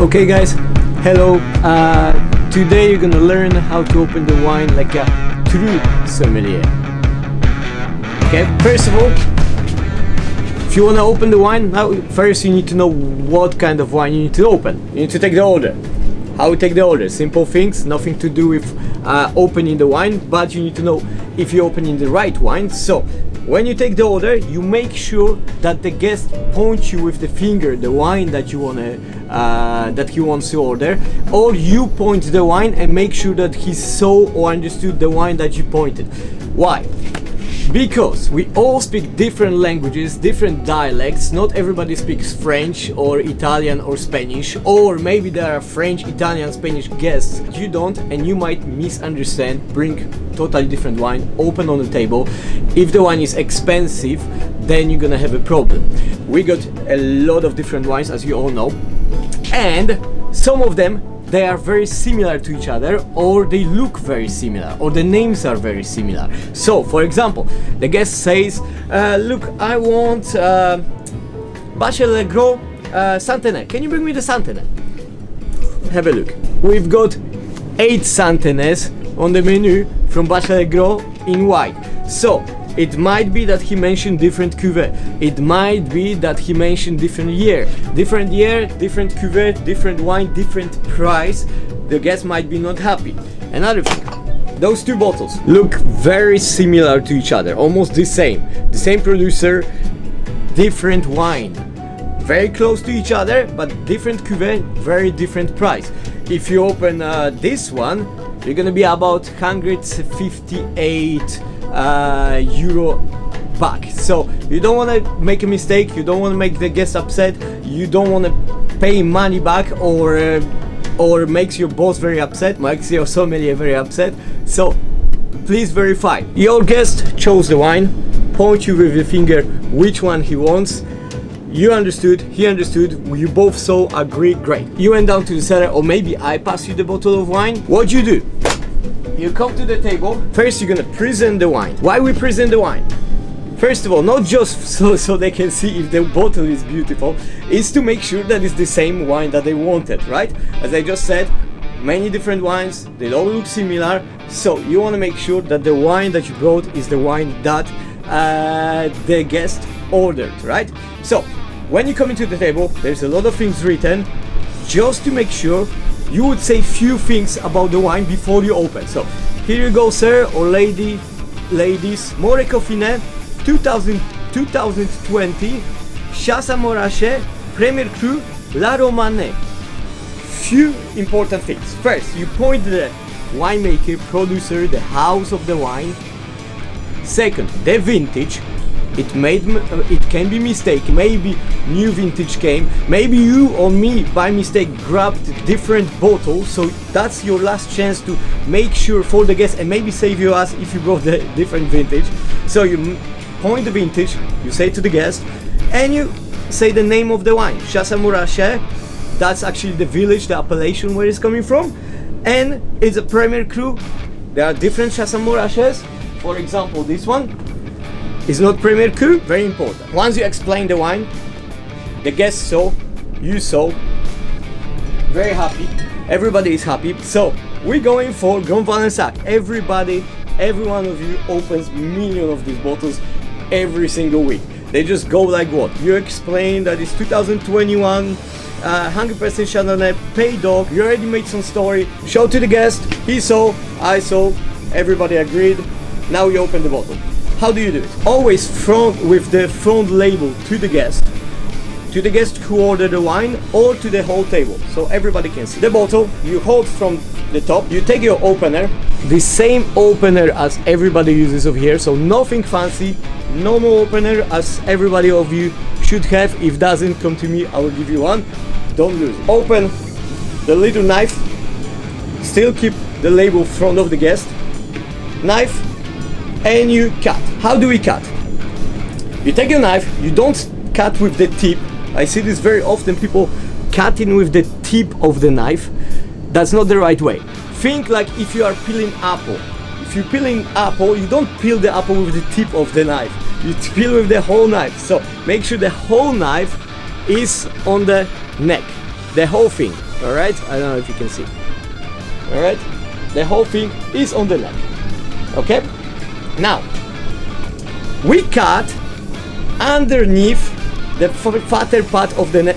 Okay guys, hello. Today you're gonna learn how to open the wine like a true sommelier. Okay, first of all, if you wanna open the wine, now first you need to know what kind of wine you need to open. You need to take the order. How to take the order? Simple things, nothing to do with opening the wine, but you need to know if you're opening the right wine. So when you take the order, you make sure that the guest points you with the finger the wine that you wanna that he wants to order, or you point the wine and make sure that he saw or understood the wine that you pointed. Why? Because we all speak different languages, different dialects. Not everybody speaks French or Italian or Spanish, or maybe there are French, Italian, Spanish guests you don't, and you might misunderstand, bring totally different wine, open on the table. If the wine is expensive, then you're gonna have a problem. We got a lot of different wines, as you all know, and some of them they are very similar to each other, or they look very similar, or the names are very similar. So, for example, the guest says, look, I want Bachelor Gros Centenaire. Can you bring me the Centenaire? Have a look. We've got 8 Centenaires on the menu from Bachelor Gros in white. So, it might be that he mentioned different cuvée. It might be that he mentioned different year. Different year, different cuvée, different wine, different price. The guest might be not happy. Another thing, those 2 bottles look very similar to each other, almost the same. The same producer, different wine. Very close to each other, but different cuvée, very different price. If you open this one, you're gonna be about 158 euro back. So you don't want to make a mistake, you don't want to make the guest upset, you don't want to pay money back or makes your boss very upset, makes your sommelier very upset. So please verify. Your guest chose the wine, point you with the finger which one he wants. You understood, he understood, you both saw, agreed, great. You went down to the cellar, or maybe I passed you the bottle of wine. What you do? You come to the table. First you're gonna present the wine. Why we present the wine? First of all, not just so they can see if the bottle is beautiful, is to make sure that it's the same wine that they wanted, right? As I just said, many different wines, they all look similar, so you want to make sure that the wine that you brought is the wine that the guest ordered, right? So when you come into the table, there's a lot of things written, just to make sure you would say few things about the wine before you open. So here you go, sir or ladies, Morey Coffinet 2020 Chassagne-Montrachet Premier Cru La Romanée. Few important things. First, you point the winemaker, producer, the house of the wine. Second, the vintage. It can be mistake. Maybe new vintage came. Maybe you or me by mistake grabbed different bottles. So that's your last chance to make sure for the guest and maybe save you ass if you brought the different vintage. So you point the vintage, you say to the guest, and you say the name of the wine. Chassagne-Montrachet. That's actually the village, the appellation where it's coming from, and it's a Premier Cru. There are different Chassagne-Montrachets. For example, this one is not Premier Cru, very important. Once you explain the wine, the guest saw, you saw, very happy, everybody is happy. So we're going for Grand Valensac. Every one of you opens millions of these bottles every single week. They just go like what? You explain that it's 2021, 100% Chardonnay, pay dog, you already made some story, show to the guest, he saw, I saw, everybody agreed, now you open the bottle. How do you do it? Always with the front label to the guest who ordered the wine, or to the whole table, so everybody can see. The bottle you hold from the top, you take your opener, the same opener as everybody uses over here, so nothing fancy, normal opener as everybody of you should have. If doesn't, come to me, I will give you one, don't lose it. Open the little knife, still keep the label front of the guest, knife, and you cut. How do we cut? You take your knife, you don't cut with the tip. I see this very often, people cutting with the tip of the knife. That's not the right way. Think like if you are peeling apple. If you're peeling apple, you don't peel the apple with the tip of the knife. You peel with the whole knife. So make sure the whole knife is on the neck, the whole thing. All right, I don't know if you can see. All right, the whole thing is on the neck. Okay, now we cut underneath the fatter part of the neck.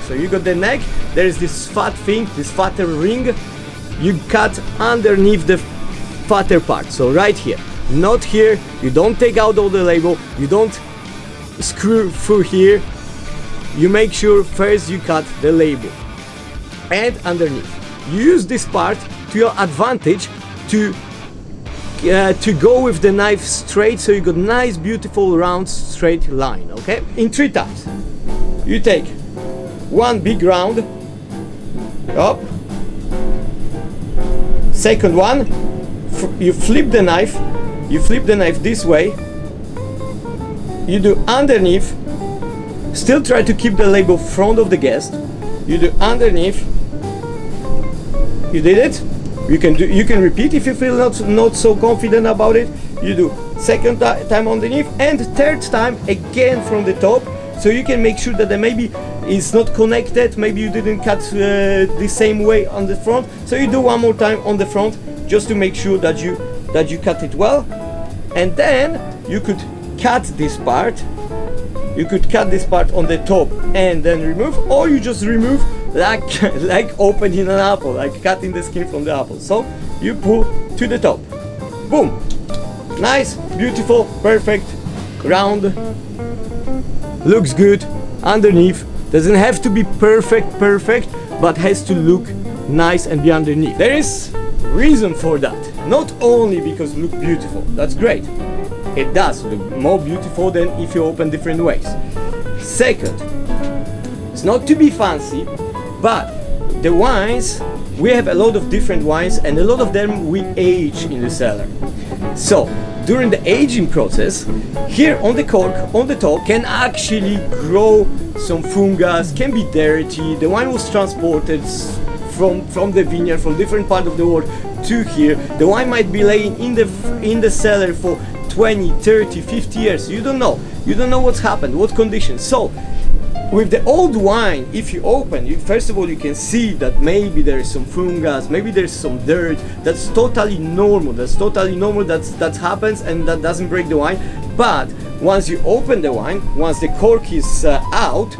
So you got the neck, there is this fat thing, this fatter ring. You cut underneath the fatter part, so right here, not here. You don't take out all the label, you don't screw through here. You make sure first you cut the label and underneath. You use this part to your advantage to go with the knife straight, so you got nice, beautiful, round, straight line. Okay, in 3 times. You take one big round, up. Second one, you flip the knife. You flip the knife this way. You do underneath. Still try to keep the label front of the guest. You do underneath. You did it. You can repeat if you feel not so confident about it. You do second time underneath and third time again from the top, so you can make sure that the maybe is not connected. Maybe you didn't cut the same way on the front, so you do one more time on the front just to make sure that you cut it well. And then you could cut this part. You could cut this part on the top and then remove, or you just remove like opening an apple, like cutting the skin from the apple. So you pull to the top. Boom! Nice, beautiful, perfect, round. Looks good underneath. Doesn't have to be perfect, but has to look nice and be underneath. There is reason for that. Not only because it looks beautiful, that's great. It does look more beautiful than if you open different ways. Second, it's not to be fancy, but the wines, we have a lot of different wines and a lot of them we age in the cellar. So during the aging process, here on the cork, on the top, can actually grow some fungus, can be dirty. The wine was transported from the vineyard, from different part of the world to here. The wine might be laying in the cellar for 20, 30, 50 years. You don't know what's happened, what conditions. So with the old wine, if you open, first of all you can see that maybe there is some fungus, maybe there's some dirt. That's totally normal. That happens, and that doesn't break the wine. But once you open the wine, once the cork is out,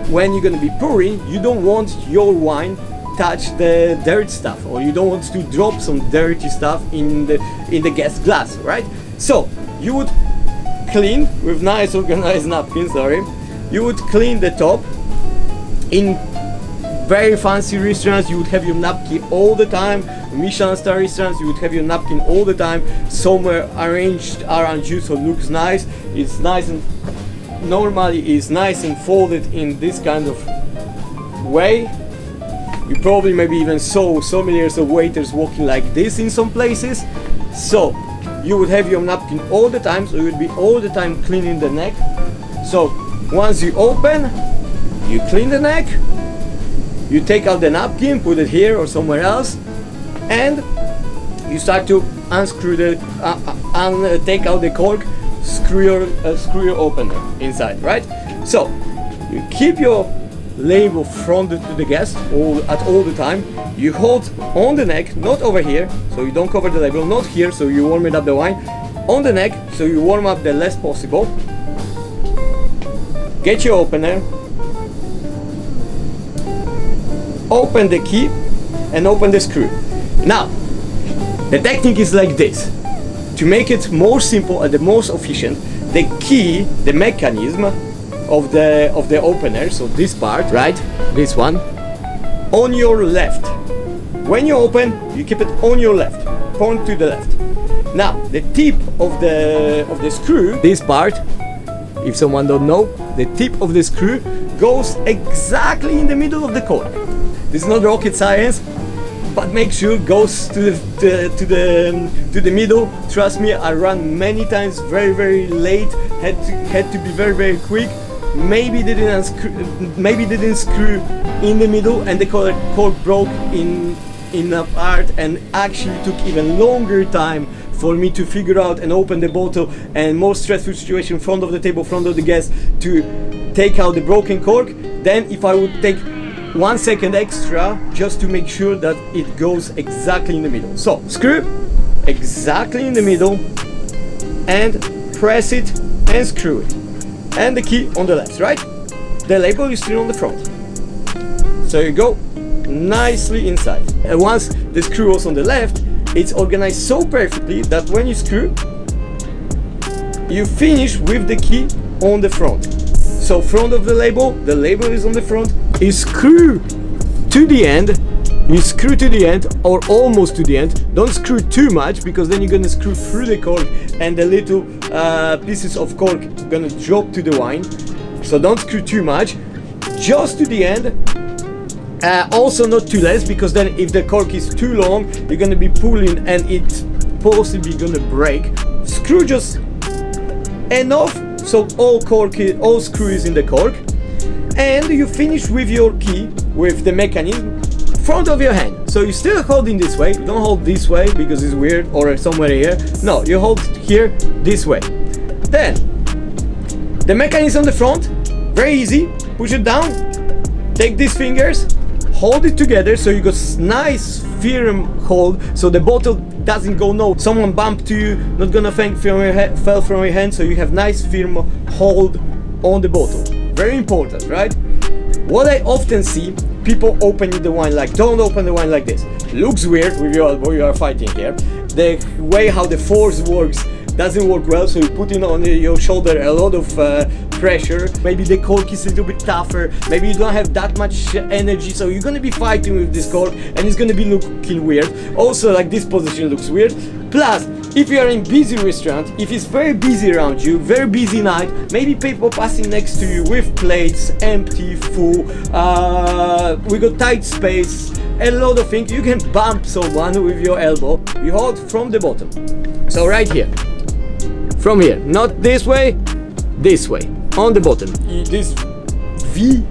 when you're gonna be pouring, you don't want your wine touch the dirt stuff, or you don't want to drop some dirty stuff in the guest glass, right? So you would clean with nice organized napkins. You would clean the top. In very fancy restaurants, you would have your napkin all the time. Michelin star restaurants, you would have your napkin all the time, somewhere arranged around you, so it looks nice. It's nice, and normally is nice and folded in this kind of way. You probably maybe even saw so many years of waiters walking like this in some places. So you would have your napkin all the time, so you would be all the time cleaning the neck. So once you open, you clean the neck, you take out the napkin, put it here or somewhere else, and you start to unscrew take out the cork, screw your opener inside, right? So you keep your label fronted to the guest at all the time. You hold on the neck, not over here, so you don't cover the label, not here, so you warm it up the wine, on the neck, so you warm up the less possible. Get your opener, open the key and open the screw. Now the technique is like this. To make it more simple and the most efficient, the key, the mechanism of the opener, so this part, right, this one, on your left. When you open, you keep it on your left, point to the left. Now the tip of the screw, this part, if someone don't know, the tip of the screw goes exactly in the middle of the cork. This is not rocket science, but make sure it goes to the middle. Trust me, I ran many times, very late, had to be very quick. Maybe didn't screw in the middle, and the cork broke in a part, and actually took even longer time for me to figure out and open the bottle, and more stressful situation in front of the table, in front of the guest, to take out the broken cork, than if I would take 1 second extra just to make sure that it goes exactly in the middle. So screw exactly in the middle and press it and screw it. And the key on the left, right? The label is still on the front. So you go nicely inside. And once the screw was on the left, it's organized so perfectly that when you screw, you finish with the key on the front. So front of the label is on the front. You screw to the end, or almost to the end. Don't screw too much, because then you're gonna screw through the cork and the little pieces of cork gonna drop to the wine. So don't screw too much, just to the end. Also not too less, because then if the cork is too long, you're gonna be pulling and it's possibly gonna break. Screw just enough so all screw is in the cork, and you finish with your key, with the mechanism, front of your hand. So you're still holding this way. You don't hold this way because it's weird, or somewhere here. No, you hold here this way. Then the mechanism on the front, very easy. Push it down, take these fingers, hold it together so you got nice firm hold, so the bottle doesn't go no. Someone bumped to you, not gonna fell from your hand, so you have nice firm hold on the bottle. Very important, right? What I often see, people opening the wine like, don't open the wine like this. Looks weird with your elbow, you are fighting here. The way how the force works doesn't work well, so you put in on your shoulder a lot of pressure. Maybe the cork is a little bit tougher, maybe you don't have that much energy, so you're gonna be fighting with this cork and it's gonna be looking weird. Also, like, this position looks weird. Plus, if you are in busy restaurant, if it's very busy around you, very busy night, maybe people passing next to you with plates empty, full, we got tight space, a lot of things, you can bump someone with your elbow. You hold from the bottom, so right here, from here, not this way, this way, on the bottom. This V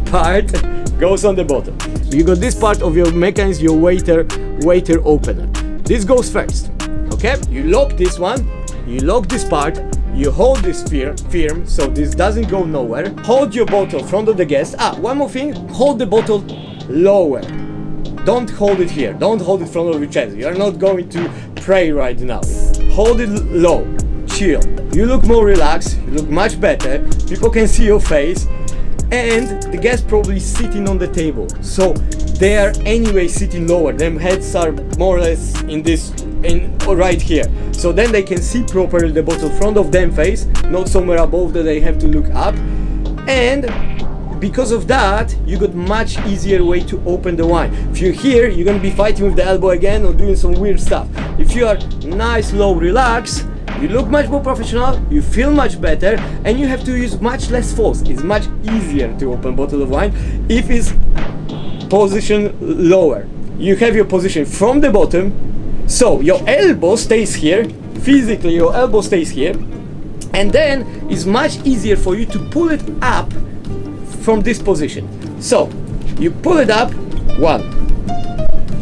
part goes on the bottom. So you got this part of your mechanism, your waiter opener. This goes first, okay? You lock this one, you lock this part, you hold this firm so this doesn't go nowhere. Hold your bottle in front of the guest. One more thing, hold the bottle lower. Don't hold it here, don't hold it in front of your chest. You are not going to pray right now. Hold it low, chill. You look more relaxed, you look much better, people can see your face, and the guests probably sitting on the table. So they are anyway sitting lower, their heads are more or less right here. So then they can see properly the bottle in front of them face, not somewhere above that they have to look up. And because of that, you got much easier way to open the wine. If you're here, you're gonna be fighting with the elbow again or doing some weird stuff. If you are nice, low, relaxed, you look much more professional, you feel much better, and you have to use much less force. It's much easier to open a bottle of wine if it's positioned lower. You have your position from the bottom, so your elbow stays here, physically your elbow stays here, and then it's much easier for you to pull it up from this position. So you pull it up, one,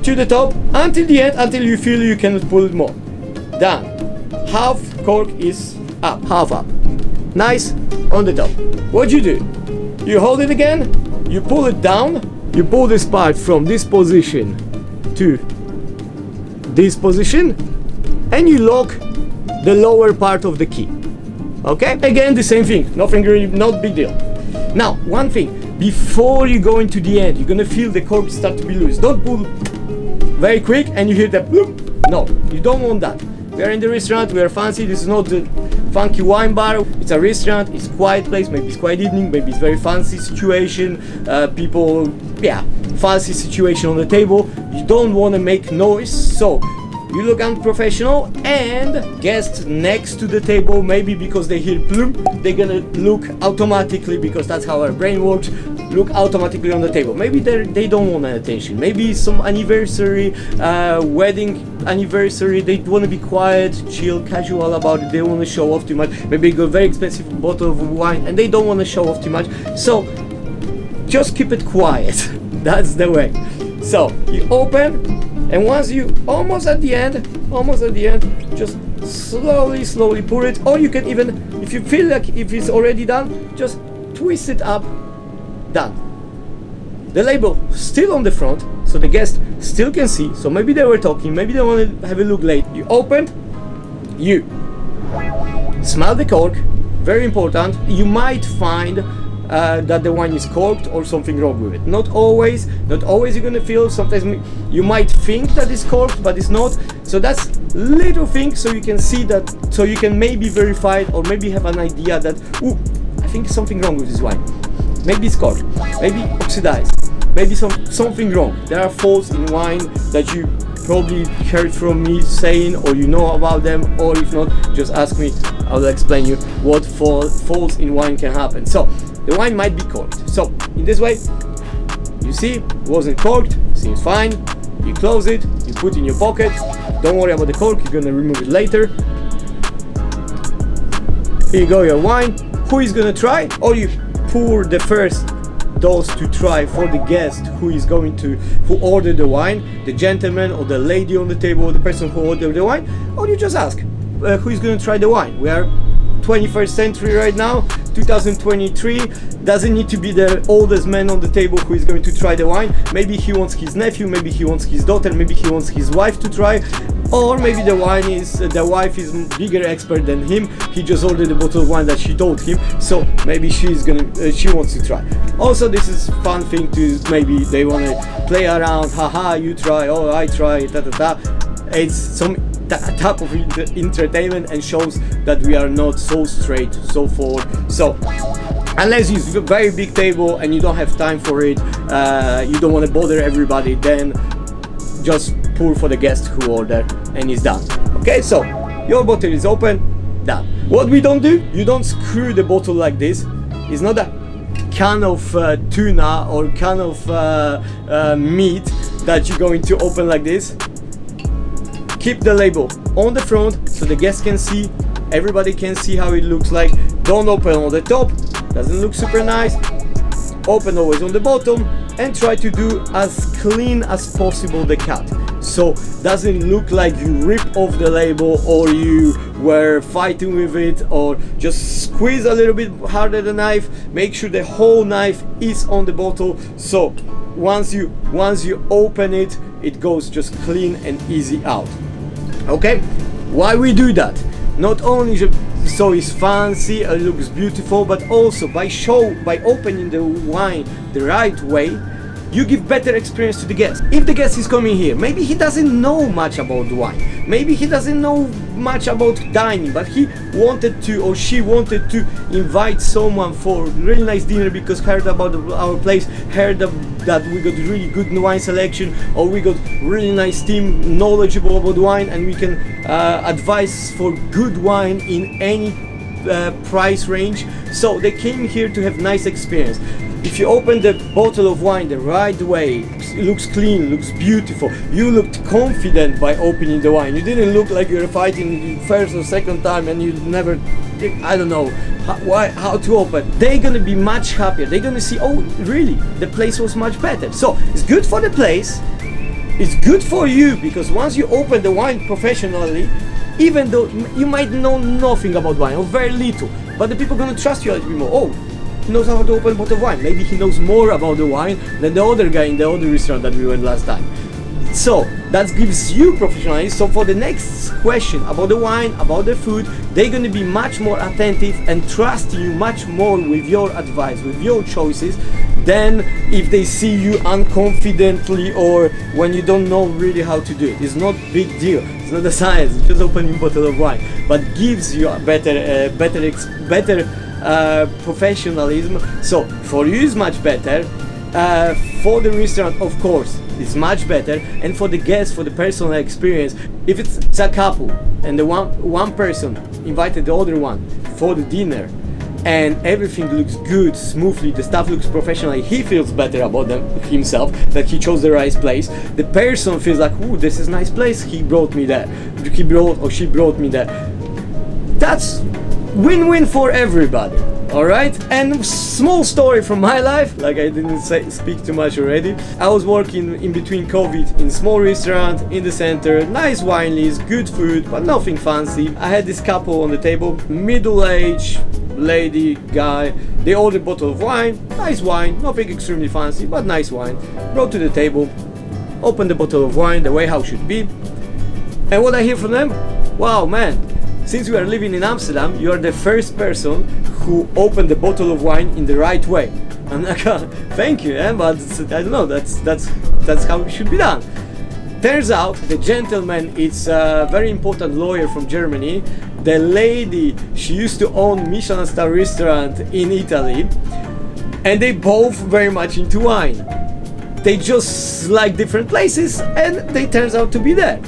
to the top, until the end, until you feel you cannot pull it more. Done. Half cork is up, half up. Nice, on the top. What you do? You hold it again, you pull it down, you pull this part from this position to this position, and you lock the lower part of the key. Okay? Again, the same thing, nothing really, not big deal. Now, one thing, before you go into the end, you're gonna feel the cork start to be loose. Don't pull very quick and you hear that bloop. No, you don't want that. We are in the restaurant, we are fancy, this is not the funky wine bar, it's a restaurant, it's a quiet place, maybe it's quiet evening, maybe it's very fancy situation, fancy situation on the table. You don't want to make noise, so you look unprofessional, and guests next to the table, maybe because they hear bloop, they're gonna look automatically, because that's how our brain works, look automatically on the table. Maybe they don't want attention, maybe some anniversary, wedding anniversary, they want to be quiet, chill, casual about it, they want to show off too much, maybe they got a very expensive bottle of wine and they don't want to show off too much, so just keep it quiet. That's the way. So you open, and once you almost at the end, just slowly pour it, or you can even, if you feel like if it's already done, just twist it up. Done. the label still on the front, so the guest still can see. So maybe they were talking, maybe they want to have a look late. You open, you smell the cork, very important. You might find that the wine is corked or something wrong with it. Not always you're gonna feel. Sometimes you might think that it's corked, but it's not. So that's little thing, so you can see that, so you can maybe verify it, or maybe have an idea that, ooh, I think something wrong with this wine. Maybe it's corked, maybe oxidized, maybe something wrong. There are faults in wine that you probably heard from me saying, or you know about them, or if not, just ask me, I'll explain you what faults in wine can happen. So the wine might be corked. So in this way, you see, it wasn't corked, seems fine. You close it, you put it in your pocket. Don't worry about the cork, you're gonna remove it later. Here you go, your wine. Who is gonna try? Or you pour the first dose to try for the guest who ordered the wine, the gentleman or the lady on the table, or the person who ordered the wine, or you just ask who is going to try the wine. We are 21st century right now, 2023. Doesn't need to be the oldest man on the table who is going to try the wine. Maybe he wants his nephew, maybe he wants his daughter, maybe he wants his wife to try, or maybe the wife is bigger expert than him. He just ordered a bottle of wine that she told him, so maybe she wants to try. Also, this is fun thing to, maybe they want to play around, haha, you try, oh I try, It's some type of entertainment, and shows that we are not so straight, so forward. So unless you have a very big table and you don't have time for it, you don't want to bother everybody, then just pour for the guest who ordered and it's done. Okay, so your bottle is open, done. What we don't do, you don't screw the bottle like this. It's not a can of tuna or can of meat that you're going to open like this. Keep the label on the front so the guest can see, everybody can see how it looks like. Don't open on the top, doesn't look super nice. Open always on the bottom, and try to do as clean as possible the cut, so doesn't look like you rip off the label or you were fighting with it, or just squeeze a little bit harder the knife. Make sure the whole knife is on the bottle, so once you open it, it goes just clean and easy out. Okay, why we do that? Not only so it's fancy, it looks beautiful, but also by opening the wine the right way, you give better experience to the guest. If the guest is coming here, maybe he doesn't know much about wine, maybe he doesn't know much about dining, but he wanted to, or she wanted to invite someone for a really nice dinner because heard about our place, heard that we got really good wine selection, or we got really nice team knowledgeable about wine, and we can advise for good wine in any price range. So they came here to have nice experience. If you open the bottle of wine the right way, it looks clean, looks beautiful. You looked confident by opening the wine. You didn't look like you were fighting first or second time and you never, I don't know how to open. They're gonna be much happier. They're gonna see, oh really, the place was much better. So it's good for the place, it's good for you, because once you open the wine professionally, even though you might know nothing about wine or very little, but the people are gonna trust you a little bit more. Oh, he knows how to open a bottle of wine. Maybe he knows more about the wine than the other guy in the other restaurant that we went last time. So that gives you professionalism. So for the next question about the wine, about the food, they're going to be much more attentive and trust you much more with your advice, with your choices, than if they see you unconfidently or when you don't know really how to do it. It's not a big deal. It's not a science. It's just opening a bottle of wine, but gives you a better professionalism. So for you is much better, for the restaurant of course it's much better, and for the guest, for the personal experience, if it's a couple and the one person invited the other one for the dinner and everything looks good, smoothly, the stuff looks professional, he feels better about himself, that he chose the right place. The person feels like, ooh, this is a nice place, he brought me there, he brought or she brought me there. That's win-win for everybody. Alright, and small story from my life, like I didn't speak too much already. I was working in between COVID in small restaurant in the center, nice wine list, good food, but nothing fancy. I had this couple on the table, middle age, lady, guy. They order a bottle of wine, nice wine, nothing extremely fancy, but nice wine. Brought to the table, open the bottle of wine the way how it should be. And what I hear from them, wow man, since we are living in Amsterdam, you are the first person who opened the bottle of wine in the right way. I'm like, thank you, but I don't know, that's how it should be done. Turns out the gentleman is a very important lawyer from Germany. The lady, she used to own Michelin star restaurant in Italy, and they both very much into wine. They just like different places, and they turns out to be there.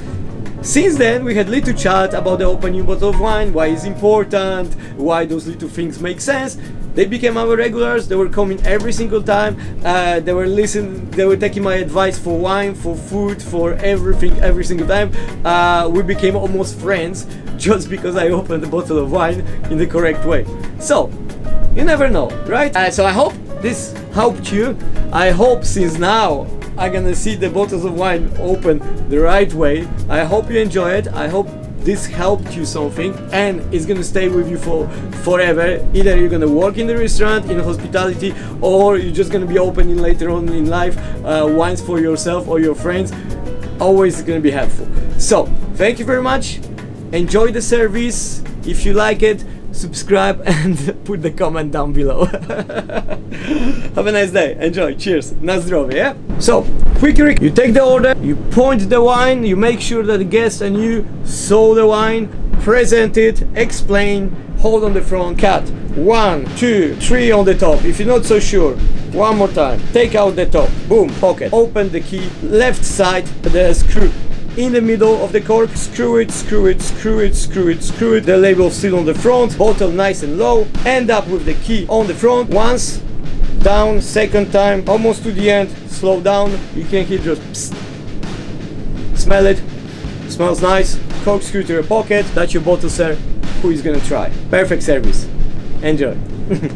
Since then, we had little chat about the opening bottle of wine, why it's important, why those little things make sense. They became our regulars. They were coming every single time. They were listening. They were taking my advice for wine, for food, for everything, every single time. We became almost friends just because I opened the bottle of wine in the correct way. So, you never know, right? So I hope this helped you. I hope since now I'm gonna see the bottles of wine open the right way. I hope you enjoy it. I hope this helped you something, and it's gonna stay with you for forever. Either you're gonna work in the restaurant, in hospitality, or you're just gonna be opening later on in life wines for yourself or your friends. Always gonna be helpful. So thank you very much. Enjoy the service. If you like it, subscribe and put the comment down below. Have a nice day. Enjoy. Cheers. Na zdrowie, yeah? So, quick recap. You take the order, you point the wine, you make sure that the guest and you saw the wine, present it, explain, hold on the front, cut. 1, 2, 3 on the top. If you're not so sure, one more time. Take out the top. Boom, pocket. Open the key, left side, the screw. In the middle of the cork, screw it, screw it, screw it, screw it, screw it. The label still on the front, bottle nice and low. End up with the key on the front. Once, down, second time, almost to the end, slow down. You can hear just psst. Smell it, smells nice. Corkscrew to your pocket. That's your bottle, sir. Who is gonna try? Perfect service. Enjoy.